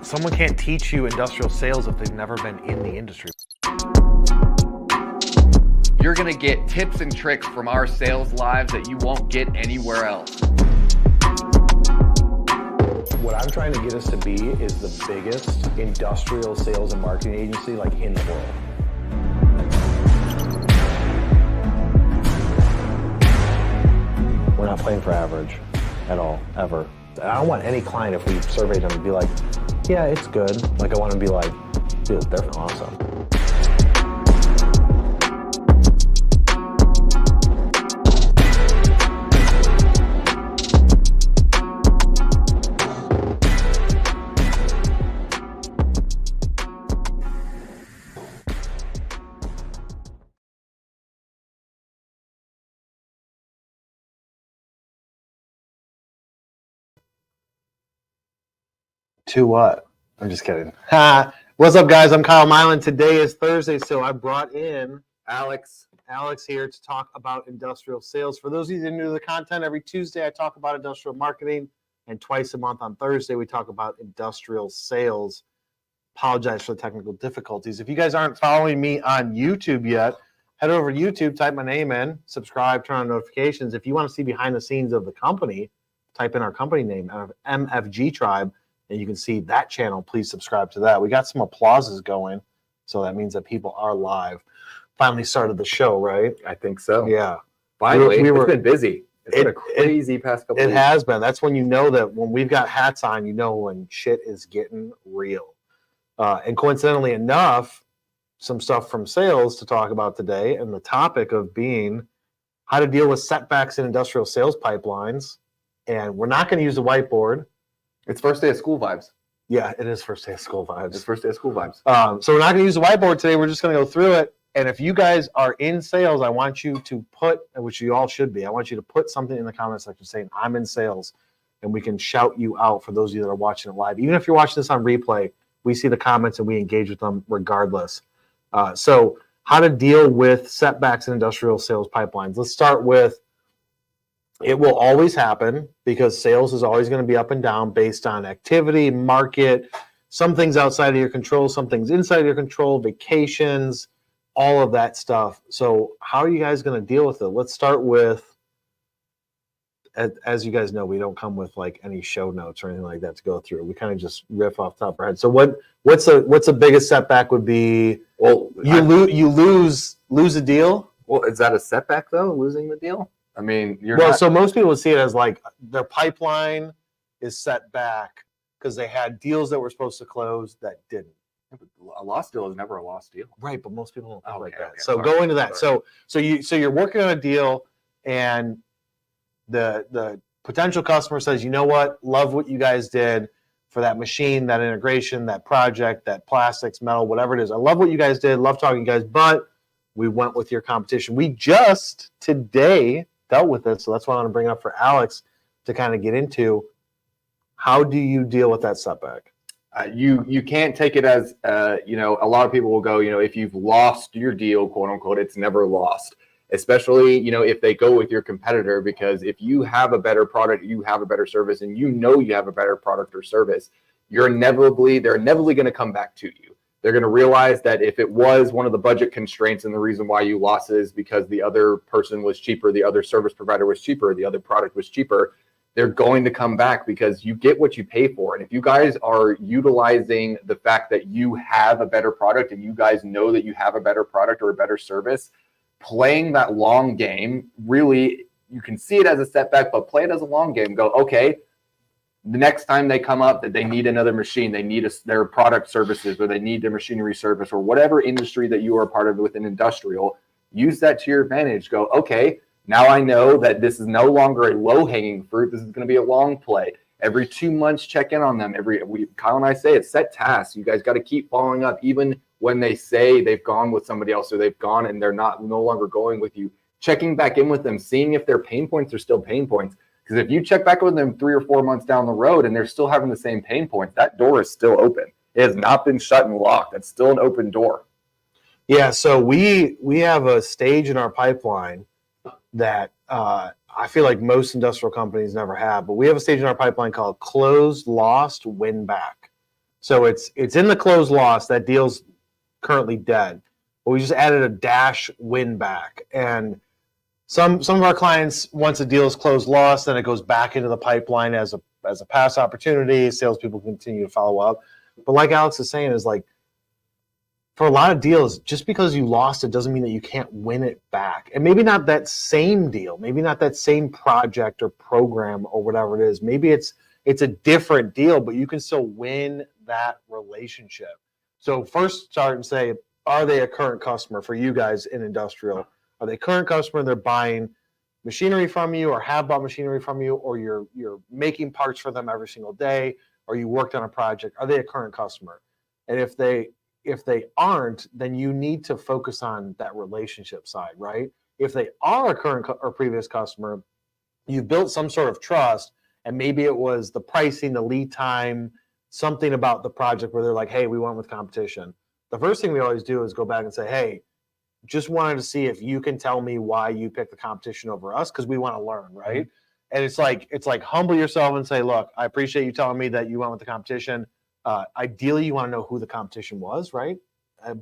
Someone can't teach you industrial sales if they've never been in the industry. You're going to get tips and tricks from our sales lives that you won't get anywhere else. What I'm trying to get us to be is the biggest industrial sales and marketing agency like in the world. We're not playing for average at all, ever. I don't want any client, if we surveyed them, to be like, yeah, it's good. Like, I want to be like, dude, they're awesome. To what? I'm just kidding. What's up, guys? I'm Kyle Mylan. Today is Thursday, so I brought in Alex here to talk about industrial sales. For those of you that are new to the content, every Tuesday I talk about industrial marketing, and twice a month on Thursday we talk about industrial sales. Apologize for the technical difficulties. If you guys aren't following me on YouTube yet, head over to YouTube, type my name in, subscribe, turn on notifications. If you want to see behind the scenes of the company, type in our company name, MFG Tribe, and you can see that channel. Please subscribe to that. We got some applauses going, so that means that people are live. Finally started the show, right? I think so. Yeah. Finally, it's been busy. It's been a crazy past couple of weeks. It has been. That's when you know that when we've got hats on, you know when shit is getting real. And coincidentally enough, some stuff from sales to talk about today, and the topic of being how to deal with setbacks in industrial sales pipelines. And we're not going to use the whiteboard. It's first day of school vibes. Yeah, it is first day of school vibes. It's first day of school vibes. So we're not going to use the whiteboard today. We're just going to go through it. And if you guys are in sales, I want you to put, which you all should be, I want you to put something in the comment section saying, I'm in sales. And we can shout you out for those of you that are watching it live. Even if you're watching this on replay, we see the comments and we engage with them regardless. So how to deal with setbacks in industrial sales pipelines. Let's start with, it will always happen because sales is always going to be up and down based on activity, market, some things outside of your control, some things inside of your control, vacations, all of that stuff. So how are you guys going to deal with it? Let's start with, as you guys know, we don't come with like any show notes or anything like that to go through. We kind of just riff off the top of our head. So what's the biggest setback would be? Well, you lose a deal. Well, is that a setback though, losing the deal? I mean, so most people would see it as like their pipeline is set back because they had deals that were supposed to close that didn't. A lost deal is never a lost deal. Right, but most people don't think like that. Okay. So go into that. So you're working on a deal and the potential customer says, you know what, love what you guys did for that machine, that integration, that project, that plastics, metal, whatever it is. I love what you guys did, love talking to you guys, but we went with your competition. We just today dealt with it, so that's why I want to bring it up for Alex to kind of get into. How do you deal with that setback? You can't take it as a lot of people will go, if you've lost your deal, quote unquote, it's never lost. Especially if they go with your competitor, because if you have a better product, you have a better service, and you have a better product or service, they're inevitably going to come back to you. They're going to realize that if it was one of the budget constraints and the reason why you lost is because the other person was cheaper, the other service provider was cheaper, the other product was cheaper, they're going to come back because you get what you pay for. And if you guys are utilizing the fact that you have a better product and you guys know that you have a better product or a better service, playing that long game, really, you can see it as a setback, but play it as a long game. Go, okay, the next time they come up that they need another machine, they need their product services, or they need their machinery service, or whatever industry that you are a part of within industrial, use that to your advantage. Go, okay, now I know that this is no longer a low-hanging fruit. This is going to be a long play. Every 2 months, check in on them. Kyle and I say it's set tasks. You guys got to keep following up, even when they say they've gone with somebody else or they've gone and they're no longer going with you. Checking back in with them, seeing if their pain points are still pain points. Because if you check back with them 3 or 4 months down the road and they're still having the same pain points, that door is still open. It has not been shut and locked. It's still an open door. Yeah, so we have a stage in our pipeline that I feel like most industrial companies never have, but we have a stage in our pipeline called closed, lost, win back. So it's in the closed loss. That deal's currently dead. But we just added a dash win back. And some of our clients, once a deal is closed loss, then it goes back into the pipeline as a past opportunity. Salespeople continue to follow up. But like Alex is saying, is like, for a lot of deals, just because you lost it doesn't mean that you can't win it back. And maybe not that same deal, maybe not that same project or program or whatever it is. Maybe it's a different deal, but you can still win that relationship. So first start and say, are they a current customer for you guys in industrial? Are they a current customer? They're buying machinery from you or have bought machinery from you, or you're making parts for them every single day, or you worked on a project. Are they a current customer? And if they aren't, then you need to focus on that relationship side, right? If they are a current or previous customer, you've built some sort of trust, and maybe it was the pricing, the lead time, something about the project where they're like, hey, we went with competition. The first thing we always do is go back and say, hey, just wanted to see if you can tell me why you picked the competition over us, because we want to learn, right? And it's like humble yourself and say, look, I appreciate you telling me that you went with the competition. Ideally, you want to know who the competition was, right?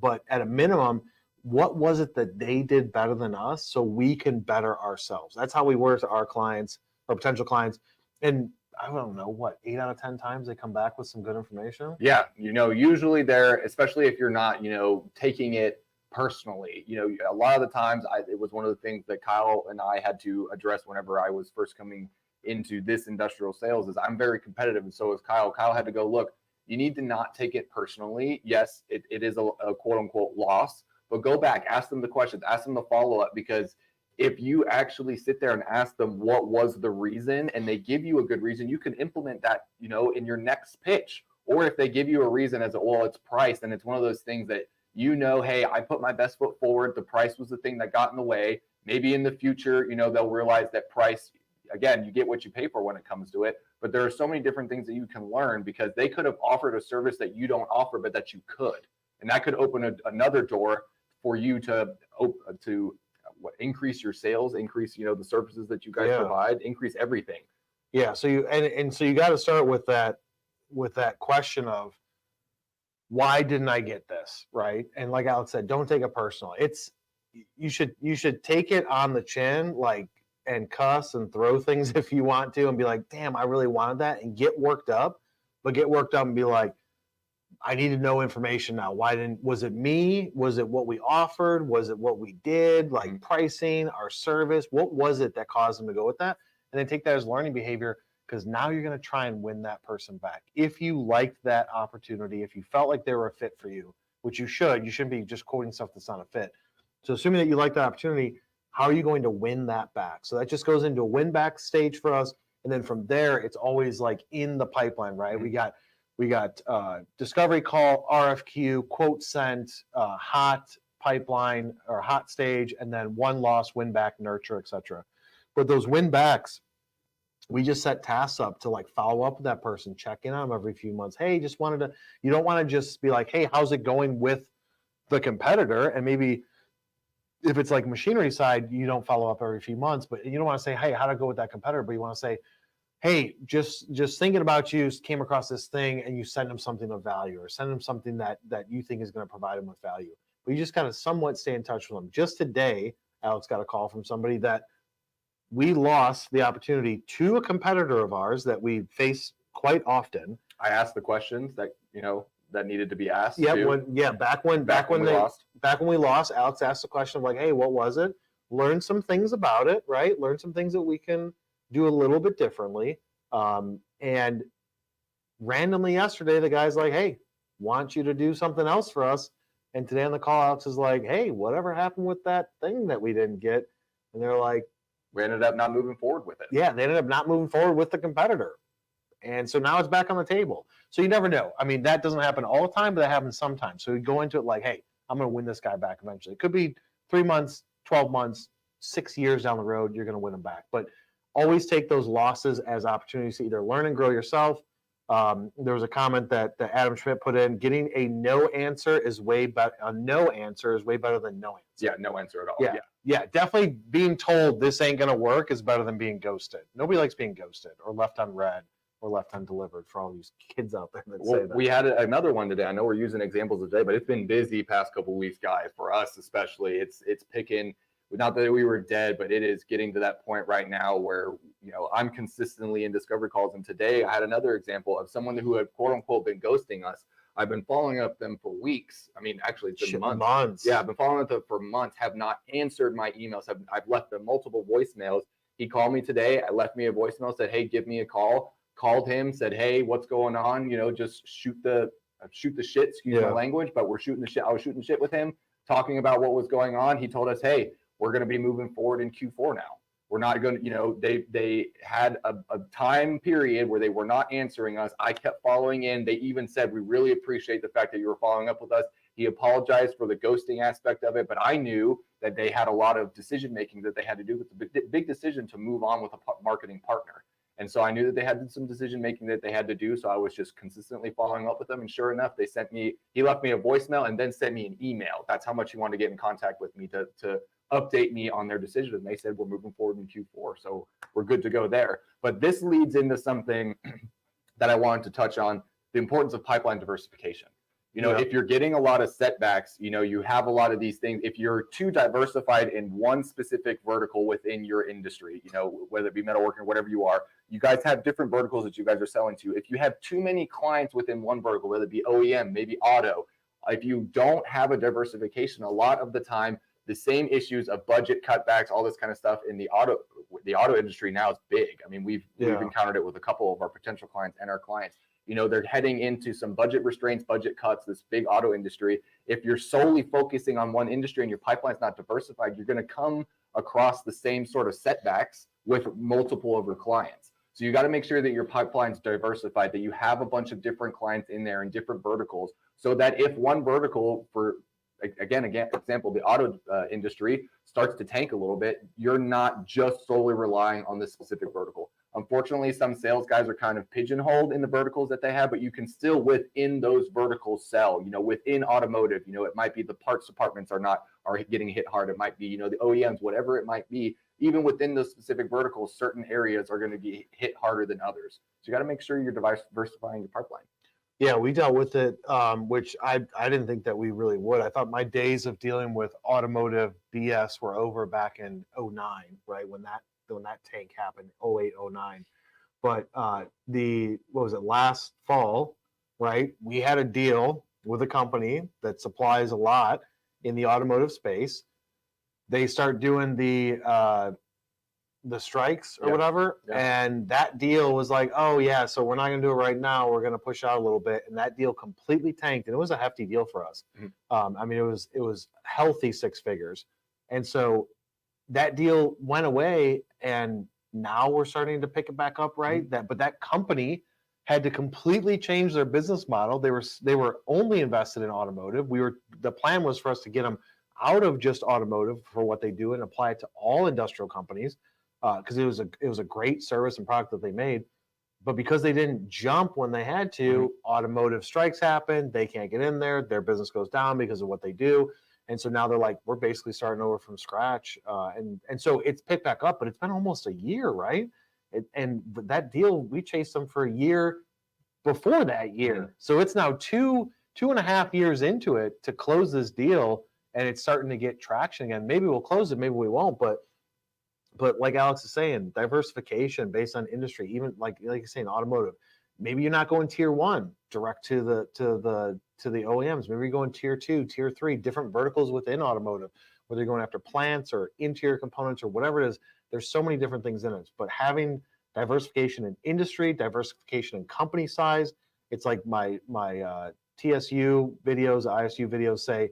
But at a minimum, what was it that they did better than us so we can better ourselves? That's how we work to our clients or potential clients. And I don't know, what, 8 out of 10 times they come back with some good information? Yeah, usually they're, especially if you're not, taking it personally, a lot of the times it was one of the things that Kyle and I had to address whenever I was first coming into this industrial sales is I'm very competitive. And so is Kyle. Kyle had to go, look, you need to not take it personally. Yes, it is a quote unquote loss, but go back, ask them the questions, ask them the follow up, because if you actually sit there and ask them what was the reason and they give you a good reason, you can implement that, in your next pitch. Or if they give you a reason as well, it's price, and it's one of those things that, hey, I put my best foot forward. The price was the thing that got in the way. Maybe in the future, they'll realize that price, again, you get what you pay for when it comes to it. But there are so many different things that you can learn, because they could have offered a service that you don't offer, but that you could. And that could open another door for you to increase your sales, increase, the services that you guys provide, increase everything. Yeah. So so you got to start with that question of, why didn't I get this? Right. And like Alex said, don't take it personal. You should take it on the chin, and cuss and throw things if you want to, and be like, damn, I really wanted that, and get worked up, and be like, I need to know information now. Was it me? Was it what we offered? Was it what we did? Like pricing, our service? What was it that caused them to go with that? And then take that as learning behavior, because now you're going to try and win that person back. If you liked that opportunity, if you felt like they were a fit for you, which you shouldn't be just quoting stuff that's not a fit. So assuming that you like that opportunity, how are you going to win that back? So that just goes into a win back stage for us. And then from there, it's always like in the pipeline, right? We got discovery call, RFQ, quote sent, hot pipeline or hot stage, and then one loss, win back, nurture, etc. But those win backs, we just set tasks up to follow up with that person, check in on them every few months. Hey, you don't want to just be like, hey, how's it going with the competitor? And maybe if it's like machinery side, you don't follow up every few months, but you don't want to say, hey, how'd it go with that competitor? But you want to say, hey, just thinking about you, came across this thing, and you send them something of value, or send them something that you think is going to provide them with value. But you just kind of somewhat stay in touch with them. Just today, Alex got a call from somebody that we lost the opportunity to a competitor of ours that we face quite often. I asked the questions that, that needed to be asked. Back when we lost, Alex asked the question of hey, what was it? Learn some things about it, right? Learn some things that we can do a little bit differently. And randomly yesterday, the guy's like, hey, want you to do something else for us. And today on the call, Alex is like, hey, whatever happened with that thing that we didn't get? And they're like, we ended up not moving forward with it. Yeah, they ended up not moving forward with the competitor. And so now it's back on the table. So you never know. I mean, that doesn't happen all the time, but that happens sometimes. So you go into it like, hey, I'm going to win this guy back eventually. It could be 3 months, 12 months, 6 years down the road, you're going to win them back. But always take those losses as opportunities to either learn and grow yourself. There was a comment that Adam Schmidt put in: getting a no answer is way better. A no answer is way better than no answer. Yeah, no answer at all. Yeah, definitely being told this ain't gonna work is better than being ghosted. Nobody likes being ghosted or left on red or left undelivered for all these kids out there that Well, say that. we had another one today. I know we're using examples today, but it's been busy past couple weeks, guys. For us especially, it's picking. Not that we were dead, but it is getting to that point right now where, you know, I'm consistently in discovery calls. And today I had another example of someone who had quote unquote been ghosting us. I've been following up them for weeks. I mean, actually, it's been months. Yeah, I've been following up them for months. Have not answered my emails. I've left them multiple voicemails. He called me today. I left me a voicemail. Said, "Hey, give me a call." Called him. Said, "Hey, what's going on? You know, just shoot the shit." Excuse my language, but we're shooting the shit. I was shooting the shit with him, talking about what was going on. He told us, "Hey, we're going to be moving forward in Q4 now. We're not going to, you know, they had a time period where they were not answering us. I kept following in. They even said, we really appreciate the fact that you were following up with us." He apologized for the ghosting aspect of it, but I knew that they had a lot of decision making that they had to do with the big decision to move on with a marketing partner. And so I knew that they had some decision making that they had to do. So I was just consistently following up with them. And sure enough, he left me a voicemail and then sent me an email. That's how much he wanted to get in contact with me to update me on their decision. And they said, we're moving forward in Q4. So we're good to go there. But this leads into something that I wanted to touch on, the importance of pipeline diversification. You know, if you're getting a lot of setbacks, you know, you have a lot of these things. If you're too diversified in one specific vertical within your industry, you know, whether it be metalworking or whatever you are, you guys have different verticals that you guys are selling to. If you have too many clients within one vertical, whether it be OEM, maybe auto, if you don't have a diversification, a lot of the time, the same issues of budget cutbacks, all this kind of stuff in the auto industry now is big. I mean, we've encountered it with a couple of our potential clients and our clients. You know, they're heading into some budget restraints, budget cuts, this big auto industry. If you're solely focusing on one industry and your pipeline's not diversified, you're going to come across the same sort of setbacks with multiple of your clients. So you got to make sure that your pipeline's diversified, that you have a bunch of different clients in there in different verticals, so that if one vertical, for again, example, the auto industry starts to tank a little bit, you're not just solely relying on this specific vertical. Unfortunately, some sales guys are kind of pigeonholed in the verticals that they have, but you can still within those verticals sell. You know, within automotive, you know, it might be the parts departments are getting hit hard. It might be, you know, the OEMs, whatever it might be. Even within those specific verticals, certain areas are going to be hit harder than others. So you got to make sure you're diversifying your pipeline. Yeah, we dealt with it, which I didn't think that we really would. I thought my days of dealing with automotive BS were over back in 2009, right, when that tank happened, 2008, 2009. But what was it, last fall, right, we had a deal with a company that supplies a lot in the automotive space. They start doing the strikes or whatever, and that deal was like, oh yeah, so we're not going to do it right now, we're going to push out a little bit, and that deal completely tanked, and it was a hefty deal for us. I mean, it was healthy six figures, and so that deal went away, and now we're starting to pick it back up, right? But that company had to completely change their business model. They were only invested in automotive. The plan was for us to get them out of just automotive for what they do and apply it to all industrial companies, because it was a great service and product that they made. But because they didn't jump when they had to, automotive strikes happen. They can't get in there. Their business goes down because of what they do. And so now they're like, we're basically starting over from scratch. And so it's picked back up, but it's been almost a year, right? And that deal, we chased them for a year before that year. So it's now two and a half years into it to close this deal, and it's starting to get traction again. Maybe we'll close it, maybe we won't, but like Alex is saying, diversification based on industry, even like you're saying, automotive. Maybe you're not going tier one direct to the OEMs. Maybe you're going tier two, tier three, different verticals within automotive, whether you're going after plants or interior components or whatever it is. There's so many different things in it. But having diversification in industry, diversification in company size, it's like my TSU videos, ISU videos say,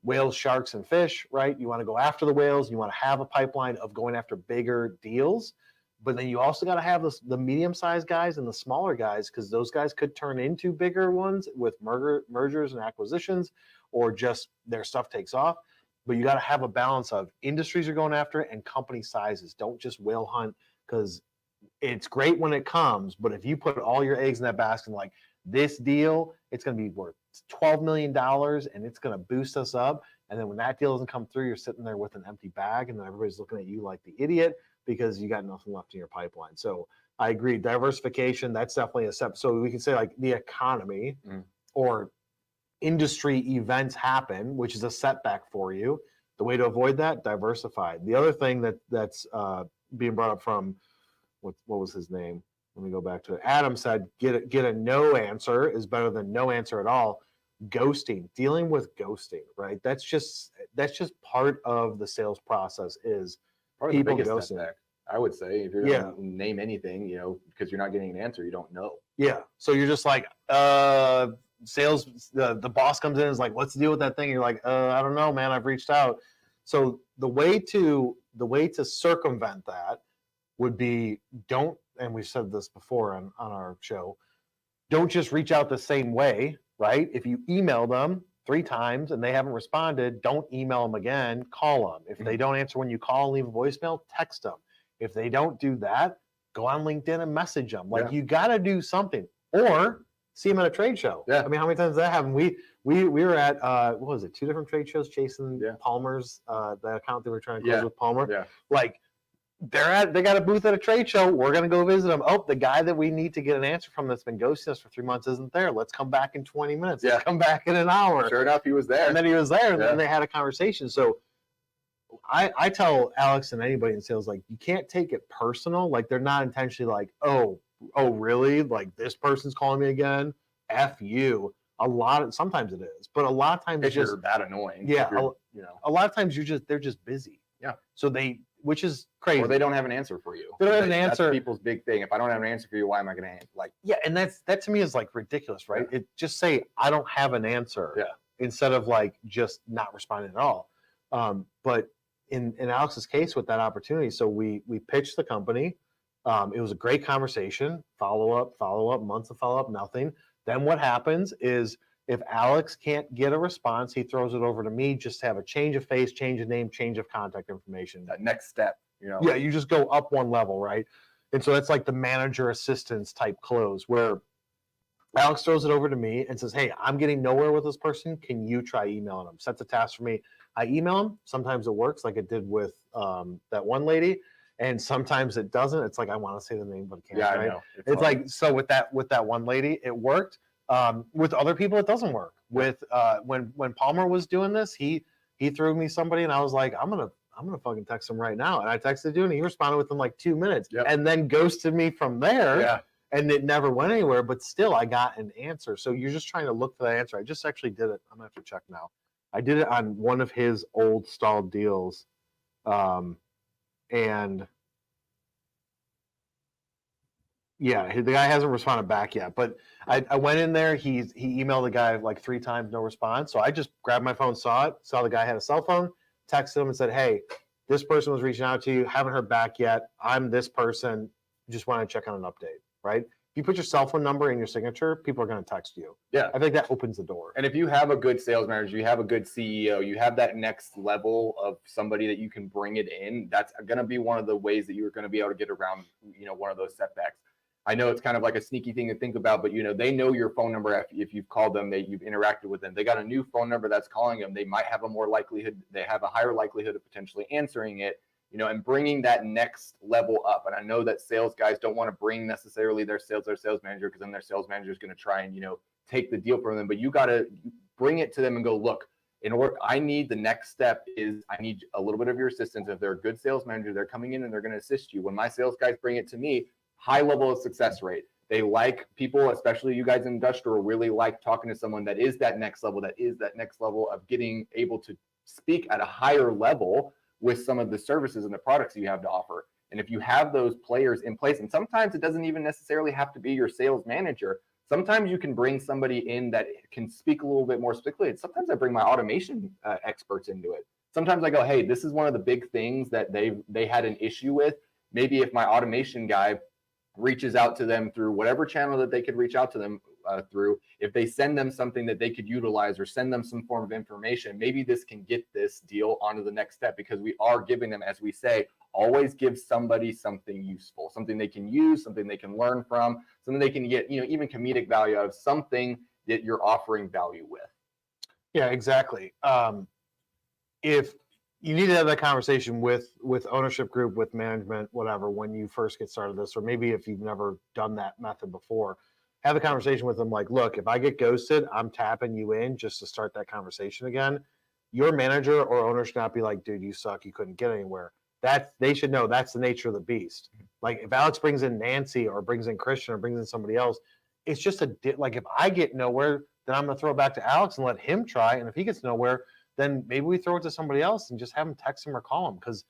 whales, sharks, and fish, right? You want to go after the whales. You want to have a pipeline of going after bigger deals. But then you also got to have the medium-sized guys and the smaller guys, because those guys could turn into bigger ones with mergers and acquisitions, or just their stuff takes off. But you got to have a balance of industries you're going after and company sizes. Don't just whale hunt, because it's great when it comes, but if you put all your eggs in that basket, like this deal, it's going to be worth $12 million and it's going to boost us up. And then when that deal doesn't come through, you're sitting there with an empty bag, and then everybody's looking at you like the idiot because you got nothing left in your pipeline. So I agree. Diversification, that's definitely a step. So we can say like the economy or industry events happen, which is a setback for you. The way to avoid that, diversify. The other thing that's being brought up from what was his name? Let me go back to it. Adam said, get a no answer is better than no answer at all. Ghosting, dealing with ghosting, right? That's just part of the sales process. Is Probably the people biggest ghosting. setback, I would say. If you're going to name anything, because you're not getting an answer, you don't know. Yeah. So you're just like, sales, the boss comes in and is like, what's the deal with that thing? You're like, I don't know, man. I've reached out. So the way to circumvent that would be don't, and we've said this before on our show, don't just reach out the same way, right? If you email them 3 times and they haven't responded, don't email them again, call them. If they don't answer when you call and leave a voicemail, text them. If they don't do that, go on LinkedIn and message them. Like you got to do something, or see them at a trade show. Yeah. I mean, how many times did that happen? We were at what was it? 2 different trade shows chasing Palmer's the account they were trying to close with Palmer. Yeah. Like they got a booth at a trade show. We're gonna go visit them. Oh, the guy that we need to get an answer from that's been ghosting us for 3 months isn't there. Let's come back in 20 minutes. Let's come back in an hour. Sure enough, he was there. And then he was there, and then they had a conversation. So I tell Alex and anybody in sales, like, you can't take it personal. Like, they're not intentionally like, oh, really? Like, this person's calling me again? F you. Sometimes it is, but a lot of times it's just that annoying. Yeah. A lot of times they're just busy. Yeah. So which is crazy. Or they don't have an answer for you. They don't have an answer. That's people's big thing. If I don't have an answer for you, why am I going to and that to me is like ridiculous, right? Yeah. It just say I don't have an answer. Yeah. Instead of like just not responding at all. But in Alex's case with that opportunity, so we pitched the company. It was a great conversation. Follow up, months of follow up, nothing. Then what happens is if Alex can't get a response, he throws it over to me just to have a change of face, change of name, change of contact information. That next step, Yeah, you just go up one level, right? And so that's like the manager assistance type close where Alex throws it over to me and says, hey, I'm getting nowhere with this person. Can you try emailing them? Sets a task for me. I email them. Sometimes it works like it did with that one lady. And sometimes it doesn't. It's like, I want to say the name, but I can't. Yeah, right? I know. It's like, so with that one lady, it worked. With other people, it doesn't work. With when Palmer was doing this, he threw me somebody, and I was like, I'm gonna fucking text him right now. And I texted dude, and he responded within like 2 minutes, and then ghosted me from there. Yeah. And it never went anywhere. But still, I got an answer. So you're just trying to look for that answer. I just actually did it. I'm gonna have to check now. I did it on one of his old stalled deals, and. Yeah, the guy hasn't responded back yet, but I went in there. He emailed the guy like 3 times, no response. So I just grabbed my phone, saw the guy had a cell phone, texted him and said, hey, this person was reaching out to you, haven't heard back yet. I'm this person, just want to check on an update, right? If you put your cell phone number in your signature, people are going to text you. Yeah. I think that opens the door. And if you have a good sales manager, you have a good CEO, you have that next level of somebody that you can bring it in, that's going to be one of the ways that you're going to be able to get around, one of those setbacks. I know it's kind of like a sneaky thing to think about, but they know your phone number if you've called them, you've interacted with them. They got a new phone number that's calling them. They might have they have a higher likelihood of potentially answering it, and bringing that next level up. And I know that sales guys don't want to bring necessarily their sales manager, because then their sales manager is going to try and take the deal from them. But you got to bring it to them and go, look, I need the next step is I need a little bit of your assistance. If they're a good sales manager, they're coming in and they're going to assist you. When my sales guys bring it to me, high level of success rate. They like people, especially you guys in industrial, really like talking to someone that is that next level of getting able to speak at a higher level with some of the services and the products you have to offer. And if you have those players in place, and sometimes it doesn't even necessarily have to be your sales manager. Sometimes you can bring somebody in that can speak a little bit more specifically. And sometimes I bring my automation experts into it. Sometimes I go, hey, this is one of the big things that they had an issue with. Maybe if my automation guy reaches out to them through whatever channel that they could reach out to them through, if they send them something that they could utilize or send them some form of information, maybe this can get this deal onto the next step, because we are giving them, as we say, always give somebody something useful, something they can use, something they can learn from, something they can get, even comedic value out of, something that you're offering value with. Yeah, exactly. If You need to have that conversation with ownership group, with management, whatever, when you first get started this, or maybe if you've never done that method before, have a conversation with them like, look, if I get ghosted, I'm tapping you in just to start that conversation again. Your manager or owner should not be like, dude, you suck, you couldn't get anywhere. That they should know that's the nature of the beast. Like if Alex brings in Nancy or brings in Christian or brings in somebody else, it's just like if I get nowhere, then I'm gonna throw it back to Alex and let him try. And if he gets nowhere, then maybe we throw it to somebody else and just have them text him or call him, because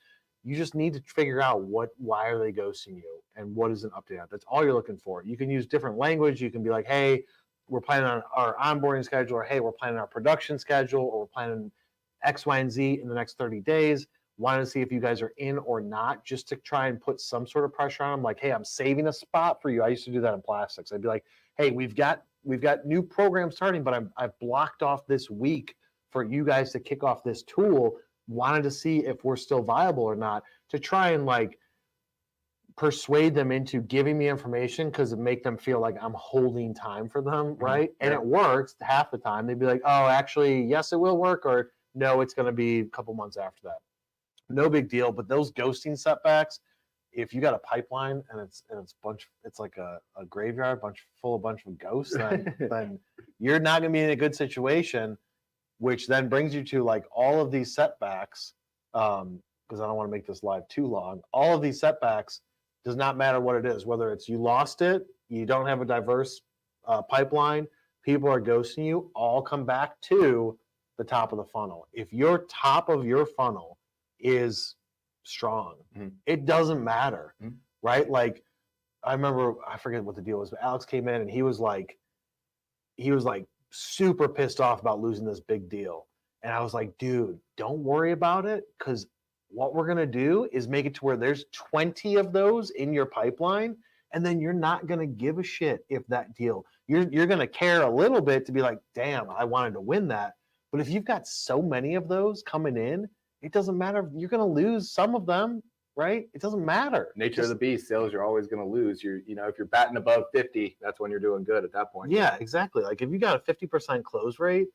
you just need to figure out why are they ghosting you and what is an update on. That's all you're looking for. You can use different language. You can be like, hey, we're planning on our onboarding schedule, or hey, we're planning our production schedule, or we're planning X, Y, and Z in the next 30 days. Wanted to see if you guys are in or not, just to try and put some sort of pressure on them. Like, hey, I'm saving a spot for you. I used to do that in plastics. I'd be like, hey, we've got new programs starting, but I've blocked off this week for you guys to kick off this tool. Wanted to see if we're still viable or not, to try and like persuade them into giving me information, because it make them feel like I'm holding time for them, right? And it works half the time. They'd be like, oh, actually, yes, it will work, or no, it's going to be a couple months after that. No big deal. But those ghosting setbacks, if you got a pipeline and it's like a graveyard bunch of ghosts, then you're not going to be in a good situation, which then brings you to like all of these setbacks. Because I don't want to make this live too long. All of these setbacks, does not matter what it is, whether it's you lost it, you don't have a diverse pipeline, people are ghosting you, all come back to the top of the funnel. If your top of your funnel is strong, it doesn't matter, right? Like I remember, I forget what the deal was, but Alex came in and he was like super pissed off about losing this big deal. And I was like, dude, don't worry about it, because what we're going to do is make it to where there's 20 of those in your pipeline, and then you're not going to give a shit if that deal, you're going to care a little bit to be like, damn, I wanted to win that. But if you've got so many of those coming in, it doesn't matter. You're going to lose some of them, right? It doesn't matter. Nature of the beast, sales, you're always going to lose. If you're batting above 50, that's when you're doing good at that point. Yeah, exactly. Like if you got a 50% close rate,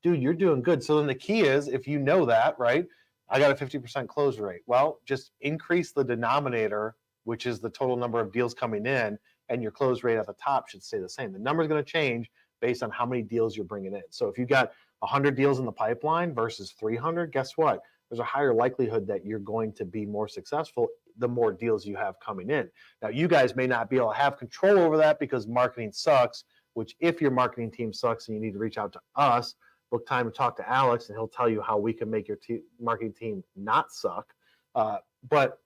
dude, you're doing good. So then the key is, if you know that, right? I got a 50% close rate. Well, just increase the denominator, which is the total number of deals coming in, and your close rate at the top should stay the same. The number is going to change based on how many deals you're bringing in. So if you've got 100 deals in the pipeline versus 300, guess what? There's a higher likelihood that you're going to be more successful the more deals you have coming in. Now, you guys may not be able to have control over that because marketing sucks, which if your marketing team sucks and you need to reach out to us, book time to talk to Alex, and he'll tell you how we can make your marketing team not suck. But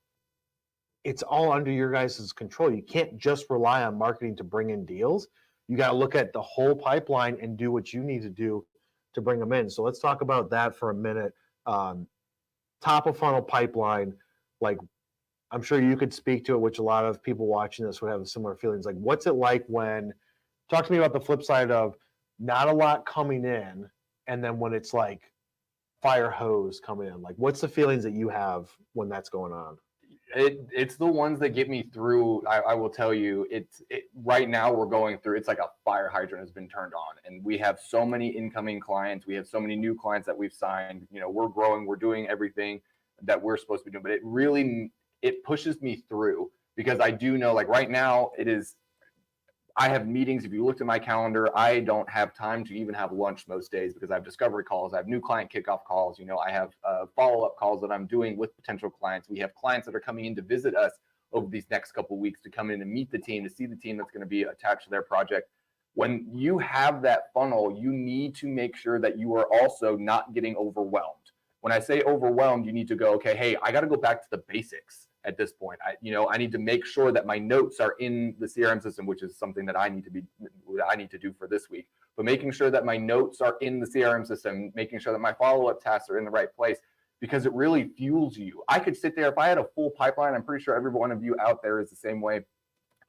it's all under your guys' control. You can't just rely on marketing to bring in deals. You got to look at the whole pipeline and do what you need to do to bring them in. So let's talk about that for a minute. Top of funnel pipeline, like I'm sure you could speak to it, which a lot of people watching this would have similar feelings. Like, what's it like when, talk to me about the flip side of not a lot coming in, and then when it's like fire hose coming in, like what's the feelings that you have when that's going on? It's the ones that get me through. I will tell you, right now we're going through, it's like a fire hydrant has been turned on, and we have so many incoming clients. We have so many new clients that we've signed. We're growing, we're doing everything that we're supposed to be doing, but it pushes me through, because I do know, like right now I have meetings. If you looked at my calendar, I don't have time to even have lunch most days, because I have discovery calls, I have new client kickoff calls, I have follow-up calls that I'm doing with potential clients. We have clients that are coming in to visit us over these next couple of weeks, to come in and meet the team, to see the team that's going to be attached to their project. When you have that funnel, you need to make sure that you are also not getting overwhelmed. When I say overwhelmed, you need to go, okay, hey, I got to go back to the basics. At this point, I need to make sure that my notes are in the CRM system, which is something that I need to do for this week. But making sure that my notes are in the CRM system, making sure that my follow-up tasks are in the right place, because it really fuels you. I could sit there, if I had a full pipeline, I'm pretty sure every one of you out there is the same way. If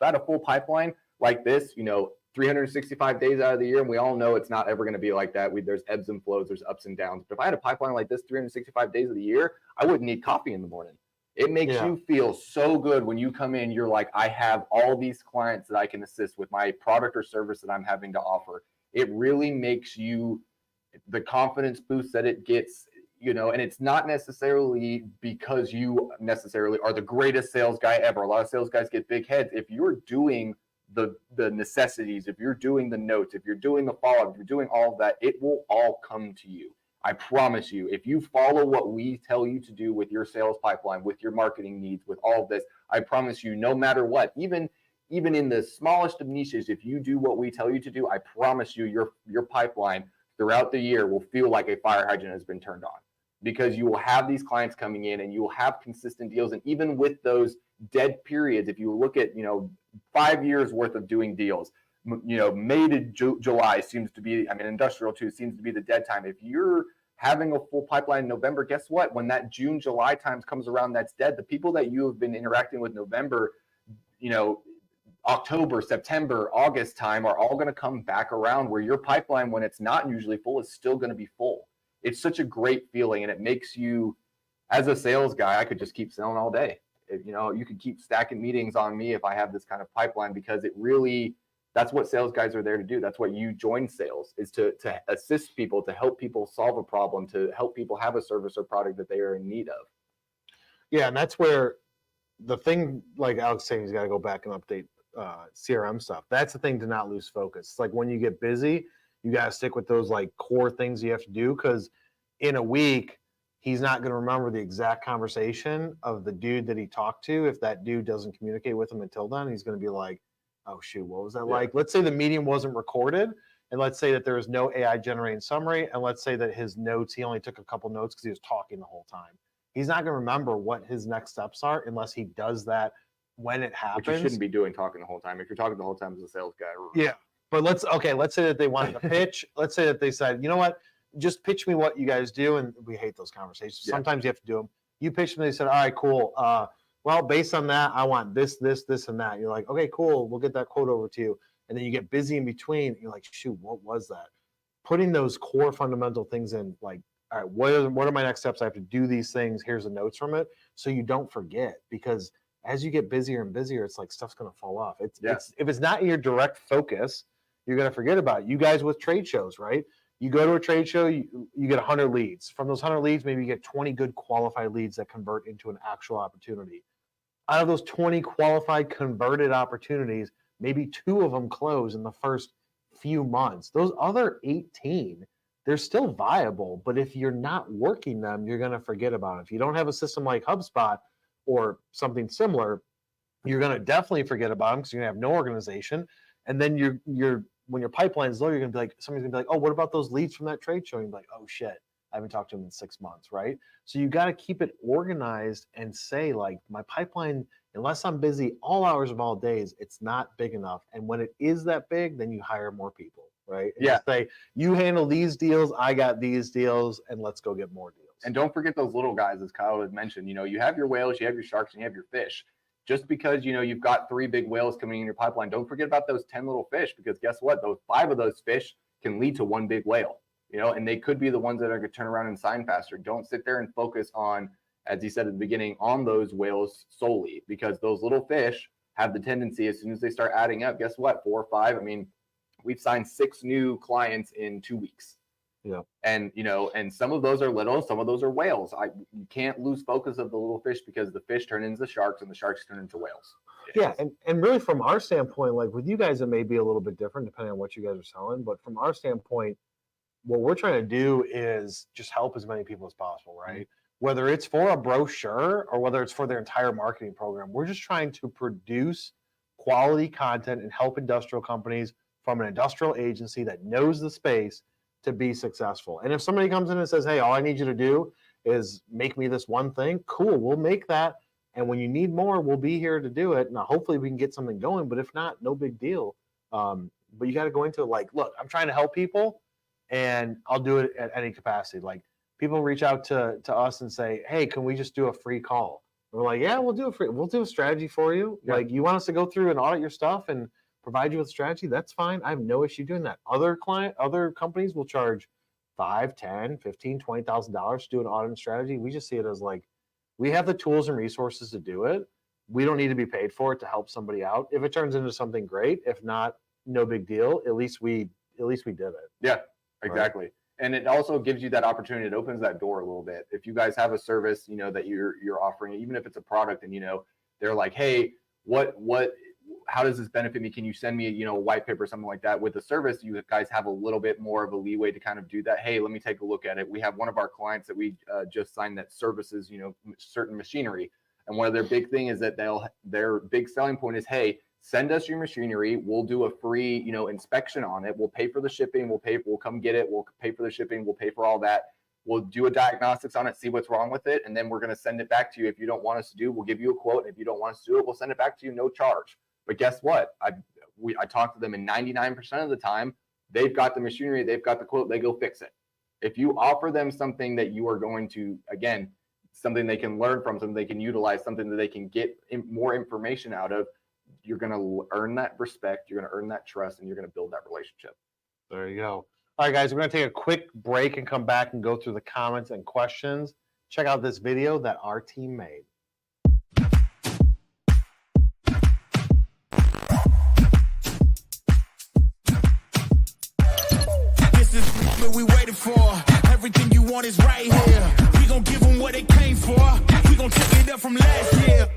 I had a full pipeline like this, 365 days out of the year, and we all know it's not ever going to be like that. There's ebbs and flows, there's ups and downs. But if I had a pipeline like this 365 days of the year, I wouldn't need coffee in the morning. It makes you feel so good when you come in. You're like, I have all these clients that I can assist with my product or service that I'm having to offer. It really makes you, the confidence boost that it gets, and it's not necessarily because you necessarily are the greatest sales guy ever. A lot of sales guys get big heads. If you're doing the necessities, if you're doing the notes, if you're doing the follow-up, if you're doing all of that, it will all come to you. I promise you, if you follow what we tell you to do with your sales pipeline, with your marketing needs, with all of this, I promise you, no matter what, even in the smallest of niches, if you do what we tell you to do, I promise you, your pipeline throughout the year will feel like a fire hydrant has been turned on, because you will have these clients coming in and you will have consistent deals. And even with those dead periods, if you look at 5 years worth of doing deals, May to July seems to be, industrial too seems to be the dead time. If you're having a full pipeline in November, guess what? When that June, July times comes around, that's dead. The people that you have been interacting with November, October, September, August time are all going to come back around, where your pipeline, when it's not usually full, is still going to be full. It's such a great feeling, and it makes you, as a sales guy, I could just keep selling all day. You could keep stacking meetings on me if I have this kind of pipeline, because it really, that's what sales guys are there to do. That's what you join sales, is to assist people, to help people solve a problem, to help people have a service or product that they are in need of. Yeah, and that's where the thing, like Alex saying, he's got to go back and update CRM stuff. That's the thing to not lose focus. It's like when you get busy, you got to stick with those like core things you have to do, because in a week, he's not going to remember the exact conversation of the dude that he talked to. If that dude doesn't communicate with him until then, he's going to be like, oh shoot, what was that like? Let's say the meeting wasn't recorded, and let's say that there was no AI generating summary, and let's say that his notes, he only took a couple notes because he was talking the whole time. He's not going to remember what his next steps are unless he does that when it happens. Which you shouldn't be doing, talking the whole time. If you're talking the whole time as a sales guy. Yeah. But let's say that they wanted to pitch. Let's say that they said, you know what, just pitch me what you guys do. And we hate those conversations. Yeah. Sometimes you have to do them. You pitch them, they said, all right, cool. Well, based on that, I want this, this, this, and that. You're like, okay, cool. We'll get that quote over to you. And then you get busy in between. You're like, shoot, what was that? Putting those core fundamental things in, like, all right, what are my next steps? I have to do these things. Here's the notes from it, so you don't forget. Because as you get busier and busier, it's like stuff's going to fall off. It's if it's not in your direct focus, you're going to forget about it. You guys with trade shows, right? You go to a trade show, you get 100 leads. From those 100 leads, maybe you get 20 good qualified leads that convert into an actual opportunity. Out of those 20 qualified converted opportunities, maybe 2 of them close in the first few months. Those other 18, they're still viable, but if you're not working them, you're going to forget about it. If you don't have a system like HubSpot or something similar, you're going to definitely forget about them, because you're going to have no organization. And then you're when your pipeline's low, you're going to be like, somebody's going to be like, oh, what about those leads from that trade show? And you're like, oh shit, I haven't talked to them in 6 months, right? So you got to keep it organized and say, like, my pipeline, unless I'm busy all hours of all days, it's not big enough. And when it is that big, then you hire more people, right? And you say, you handle these deals, I got these deals, and let's go get more deals. And don't forget those little guys, as Kyle had mentioned. You have your whales, you have your sharks, and you have your fish. Just because you've got 3 big whales coming in your pipeline, don't forget about those 10 little fish, because guess what? Those 5 of those fish can lead to 1 big whale. And they could be the ones that are going to turn around and sign faster. Don't sit there and focus on, as you said at the beginning, on those whales solely, because those little fish have the tendency, as soon as they start adding up, guess what? 4 or 5. We've signed 6 new clients in 2 weeks. Yeah. And and some of those are little, some of those are whales. You can't lose focus of the little fish, because the fish turn into sharks and the sharks turn into whales. Yeah, and really from our standpoint, like with you guys, it may be a little bit different depending on what you guys are selling. But from our standpoint, what we're trying to do is just help as many people as possible, right? Mm-hmm. Whether it's for a brochure or whether it's for their entire marketing program, we're just trying to produce quality content and help industrial companies from an industrial agency that knows the space to be successful. And if somebody comes in and says, hey, all I need you to do is make me this one thing, cool, we'll make that. And when you need more, we'll be here to do it. Now, hopefully we can get something going, but if not, no big deal. But you got to go into it like, look, I'm trying to help people, and I'll do it at any capacity. Like, people reach out to us and say, hey, can we just do a free call? And we're like, yeah, we'll do a strategy for you. Yeah. Like, you want us to go through and audit your stuff and provide you with strategy? That's fine. I have no issue doing that. Other companies will charge $5,000, $10,000, $15,000, $20,000 to do an audit and strategy. We just see it as like, we have the tools and resources to do it. We don't need to be paid for it to help somebody out. If it turns into something great, if not, no big deal. At least we did it. Yeah, exactly. Right? And it also gives you that opportunity. It opens that door a little bit. If you guys have a service, you know, that you're offering, even if it's a product, and you know, they're like, hey, how does this benefit me? Can you send me, you know, a white paper or something like that? With the service, you guys have a little bit more of a leeway to kind of do that. Hey, let me take a look at it. We have one of our clients that we just signed that services, you know, certain machinery. And one of their big thing is that their big selling point is, hey, send us your machinery. We'll do a free, you know, inspection on it. We'll pay for the shipping. We'll come get it. We'll pay for the shipping. We'll pay for all that. We'll do a diagnostics on it, see what's wrong with it. And then we're going to send it back to you. If you don't want us to do, we'll give you a quote. If you don't want us to do it, we'll send it back to you, no charge. But guess what? I talked to them, and 99% of the time, they've got the machinery, they've got the quote, they go fix it. If you offer them something that you are going to, again, something they can learn from, something they can utilize, something that they can get more information out of, you're going to earn that respect, you're going to earn that trust, and you're going to build that relationship. There you go. All right, guys, we're going to take a quick break and come back and go through the comments and questions. Check out this video that our team made. This is what we waited for. Everything you want is right here. We gon' give them what they came for. We gon' take it up from last year.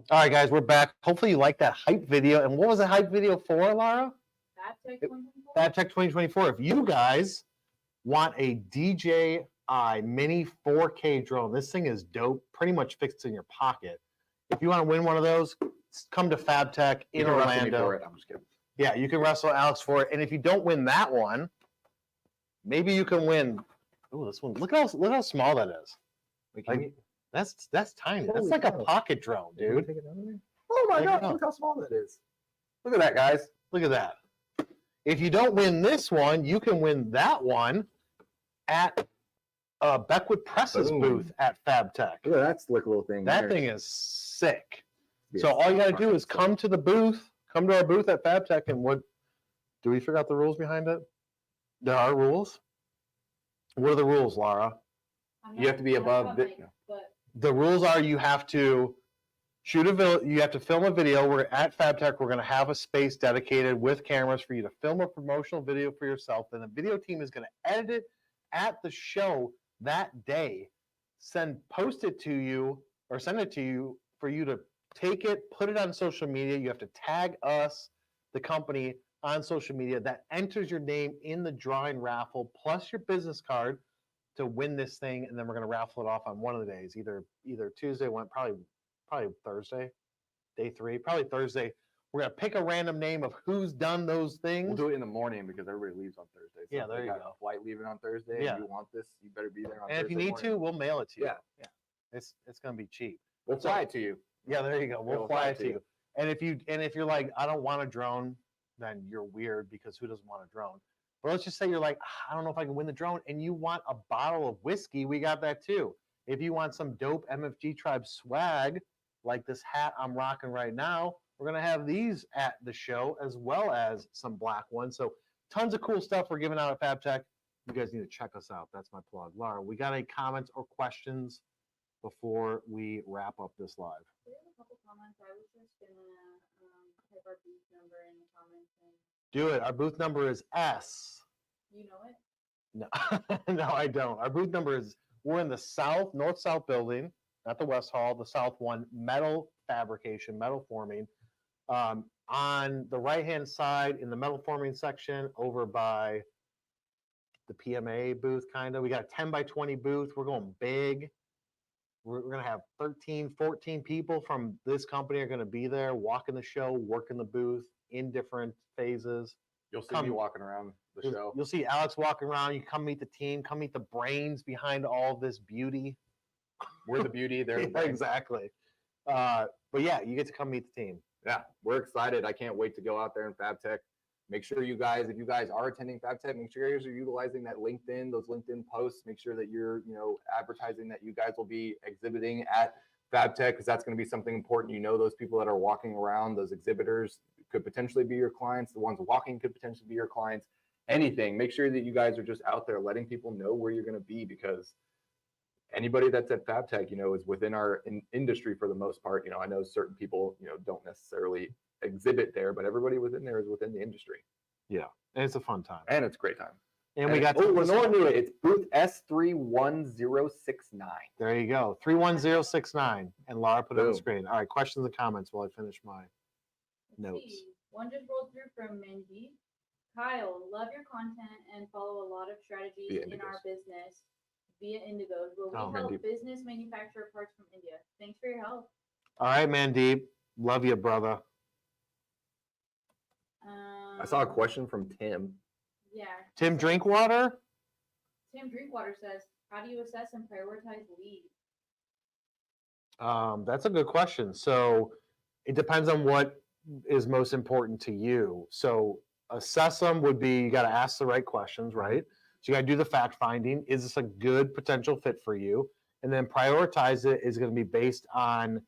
All right, guys, we're back. Hopefully you like that hype video. And what was the hype video for, Lara? FabTech 2024. If you guys want a DJI Mini 4K drone, this thing is dope. Pretty much fits in your pocket. If you want to win one of those, come to FabTech in Orlando. I'm just kidding. Yeah, you can wrestle Alex for it. And if you don't win that one, maybe you can win. Oh, this one. Look how small that is. Like, that's tiny. That's like a pocket drone, dude. Oh my God, look how small that is. Look at that, guys. Look at that. If you don't win this one, you can win that one at Beckwood Press's booth at FabTech. Look at that slick little thing. That thing is sick. So all you got to do is come to the booth, come to our booth at FabTech, and do we figure out the rules behind it? There are rules. What are the rules, Lara? You have to be above. The rules are you have to shoot a video. You have to film a video. We're at FabTech. We're going to have a space dedicated with cameras for you to film a promotional video for yourself. And the video team is going to edit it at the show that day. Post it to you or send it to you for you to take it, put it on social media. You have to tag us, the company, on social media. That enters your name in the drawing raffle plus your business card to win this thing, and then we're going to raffle it off on one of the days, either Tuesday, probably Thursday, day 3, probably Thursday. We're going to pick a random name of who's done those things. We'll do it in the morning because everybody leaves on Thursday. So yeah, there you go. Flight leaving on Thursday. Yeah. And you want this, you better be there on Thursday. And if you need to, we'll mail it to you. Yeah. It's going to be cheap. We'll fly it to you. Yeah, there you go. We'll fly it to you. And if you're like, I don't want a drone, then you're weird because who doesn't want a drone? But let's just say you're like, I don't know if I can win the drone, and you want a bottle of whiskey, we got that too. If you want some dope MFG Tribe swag, like this hat I'm rocking right now, we're going to have these at the show as well as some black ones. So tons of cool stuff we're giving out at FabTech. You guys need to check us out. That's my plug. Lara, we got any comments or questions before we wrap up this live? We have a couple comments. I was just going to type our booth number in the comments and Do it. Our booth number is S. You know it? No, no, I don't. Our booth number is, we're in the north-south building, not the west hall, the south one, metal fabrication, metal forming. On the right-hand side in the metal forming section over by the PMA booth, kind of. We got a 10 by 20 booth. We're going big. We're going to have 13, 14 people from this company are going to be there, walking the show, working the booth in different phases. You'll see me walking around the show. You'll see Alex walking around. You come meet the team, come meet the brains behind all this beauty. We're the beauty. They're the Yeah, brains. exactly. But yeah, you get to come meet the team. Yeah, we're excited. I can't wait to go out there in FabTech. Make sure you guys, if you guys are attending FabTech, make sure you guys are utilizing that LinkedIn, those LinkedIn posts. Make sure that you're, advertising that you guys will be exhibiting at FabTech, because that's going to be something important. Those people that are walking around, those exhibitors could potentially be your clients. The ones walking could potentially be your clients. Anything. Make sure that you guys are just out there letting people know where you're going to be, because anybody that's at FabTech, is within our industry for the most part. I know certain people, don't necessarily exhibit there, but everybody within there is within the industry. Yeah, and it's a fun time. And it's a great time. And we got Lenore knew it. It's booth S31069. There you go. 31069. And Laura put it on the Boom. screen. All right, questions and comments while I finish my notes. See, one just rolled through from Mindy. Kyle, love your content and follow a lot of strategies Via in our Indigos. business via Indigos. Will we Oh, help Mindy. business manufacture parts from India? Thanks for your help. All right, Mandeep. Love you, brother. I saw a question from Tim. Yeah. Tim Drinkwater? Tim Drinkwater says, how do you assess and prioritize leads? That's a good question. So it depends on what is most important to you. So assess them would be, you got to ask the right questions, right? So you got to do the fact finding. Is this a good potential fit for you? And then prioritize it is going to be based on,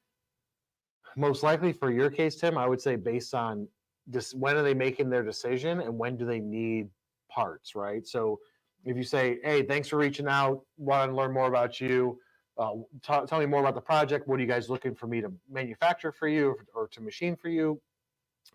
most likely for your case, Tim, I would say based on just when are they making their decision and when do they need parts, right? So if you say, hey, thanks for reaching out, want to learn more about you, tell me more about the project. What are you guys looking for me to manufacture for you or to machine for you?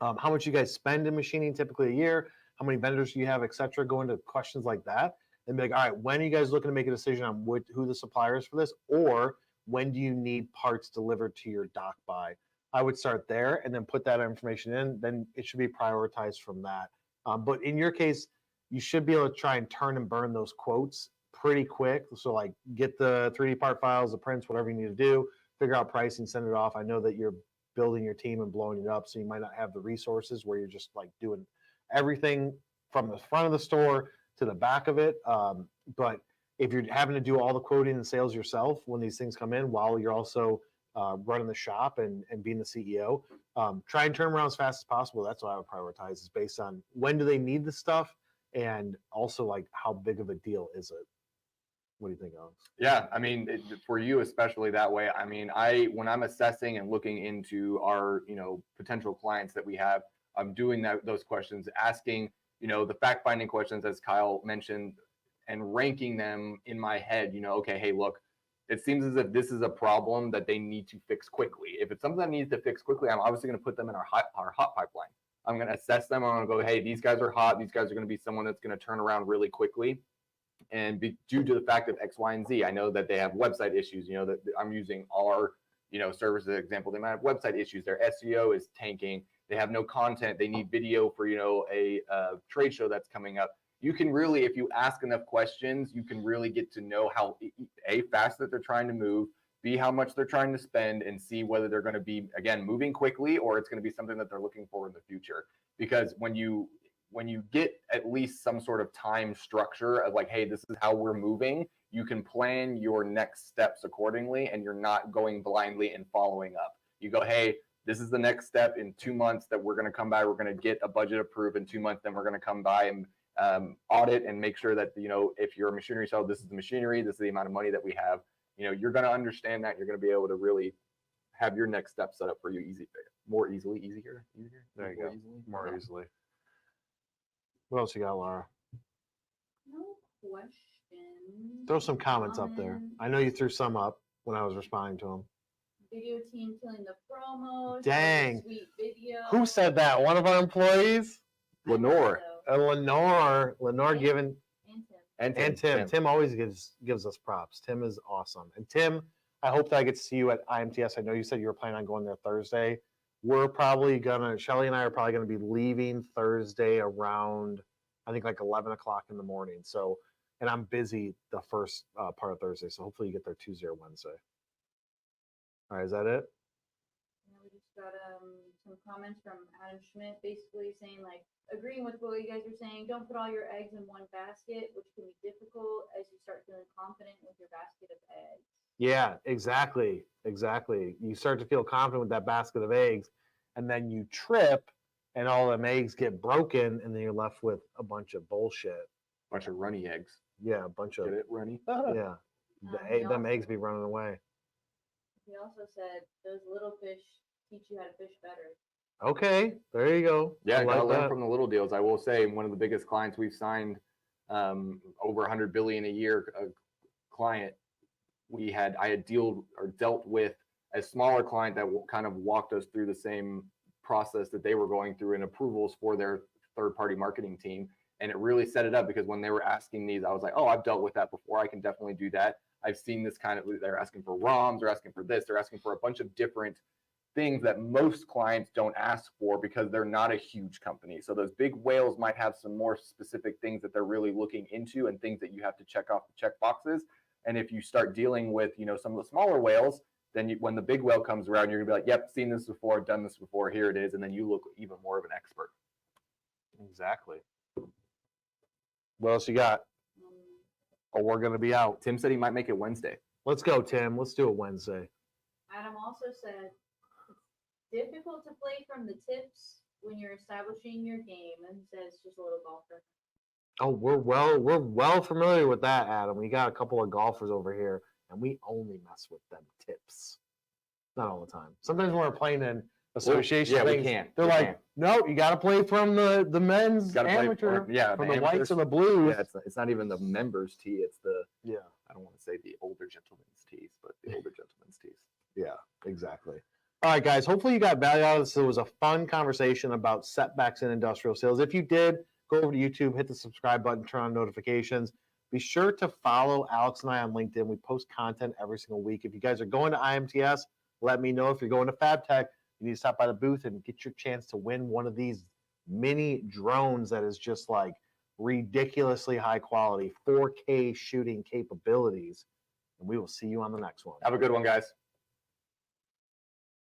How much you guys spend in machining typically a year? How many vendors do you have, et cetera? Go into questions like that and be like, all right, when are you guys looking to make a decision on who the supplier is for this? Or when do you need parts delivered to your dock by? I would start there and then put that information in. Then it should be prioritized from that. But in your case, you should be able to try and turn and burn those quotes pretty quick. So like get the 3D part files, the prints, whatever you need to do, figure out pricing, send it off. I know that you're building your team and blowing it up, so you might not have the resources where you're just like doing everything from the front of the store to the back of it. But if you're having to do all the quoting and sales yourself when these things come in, while you're also running the shop and being the CEO, try and turn them around as fast as possible. That's what I would prioritize, is based on when do they need the stuff, and also like how big of a deal is it? What do you think, Alex? Yeah, I mean, for you especially that way. I mean, when I'm assessing and looking into our, potential clients that we have, I'm doing those questions, asking, the fact-finding questions, as Kyle mentioned, and ranking them in my head. Okay, hey, look, it seems as if this is a problem that they need to fix quickly. If it's something that needs to fix quickly, I'm obviously going to put them in our hot pipeline. I'm going to assess them. I'm going to go, hey, these guys are hot. These guys are going to be someone that's going to turn around really quickly. And due to the fact of X, Y, and Z, I know that they have website issues. That I'm using our, service as an example. They might have website issues. Their SEO is tanking. They have no content. They need video for, a trade show that's coming up. You can really, if you ask enough questions, you can really get to know how, A, fast that they're trying to move, B, how much they're trying to spend, and see whether they're going to be, again, moving quickly, or it's going to be something that they're looking for in the future. Because when you get at least some sort of time structure of like, hey, this is how we're moving, you can plan your next steps accordingly, and you're not going blindly and following up. You go, hey, this is the next step in 2 months that we're going to come by. We're going to get a budget approved in 2 months. Then we're going to come by and audit and make sure that, if you're a machinery seller, this is the machinery, this is the amount of money that we have. You're going to understand that. You're going to be able to really have your next step set up for you easier. There you go. More easily. What else you got, Laura? No questions. Throw some comments up there. I know you threw some up when I was responding to them. Video team killing the promos. Dang. Sweet video. Who said that? One of our employees? Lenore. Lenore And- giving And Tim. and Tim. Tim always gives us props. Tim is awesome. And Tim, I hope that I get to see you at IMTS. I know you said you were planning on going there Thursday. Shelly and I are probably gonna be leaving Thursday around, I think like 11 o'clock in the morning. So, and I'm busy the first part of Thursday. So hopefully you get there Tuesday or Wednesday. All right, is that it? And we just got some comments from Adam Schmidt, basically saying like agreeing with what you guys are saying. Don't put all your eggs in one basket, which can be difficult as you start feeling confident with your basket of eggs. Yeah, exactly. You start to feel confident with that basket of eggs, and then you trip, and all them eggs get broken, and then you're left with a bunch of bullshit. Bunch of runny eggs. Yeah, a bunch of Get it, runny? yeah. Them eggs be running away. He also said those little fish teach you how to fish better. Okay, there you go. Yeah, I gotta like learn that. from the little deals. I will say one of the biggest clients we've signed, over 100 billion a year client. I had dealt with a smaller client that kind of walked us through the same process that they were going through in approvals for their third-party marketing team. And it really set it up because when they were asking these, I was like, oh, I've dealt with that before. I can definitely do that. I've seen this kind of, they're asking for ROMs, they're asking for this, they're asking for a bunch of different things that most clients don't ask for because they're not a huge company. So those big whales might have some more specific things that they're really looking into and things that you have to check off the check boxes. And if you start dealing with, some of the smaller whales, then when the big whale comes around, you're gonna be like, yep, seen this before, done this before, here it is. And then you look even more of an expert. Exactly. What else you got? Or we're gonna be out. Tim said he might make it Wednesday. Let's go, Tim. Let's do it Wednesday. Adam also said it's difficult to play from the tips when you're establishing your game, and says just a little golfer. Oh, we're well familiar with that, Adam. We got a couple of golfers over here, and we only mess with them tips. Not all the time. Sometimes when we're playing in association yeah, we things, can. they're We like, can. no, you got to play from the men's Gotta play amateur, from the from the whites amateurs. and the blues. Yeah, it's not even the members' tee. It's the, Yeah, I don't want to say the older gentlemen's tees, but the older gentlemen's tees. yeah, exactly. All right, guys. Hopefully you got value out of this. It was a fun conversation about setbacks in industrial sales. If you did, go over to YouTube, hit the subscribe button, turn on notifications. Be sure to follow Alex and I on LinkedIn. We post content every single week. If you guys are going to IMTS, let me know. If you're going to FabTech, you need to stop by the booth and get your chance to win one of these mini drones that is just like ridiculously high quality, 4K shooting capabilities. And we will see you on the next one. Have a good one, guys.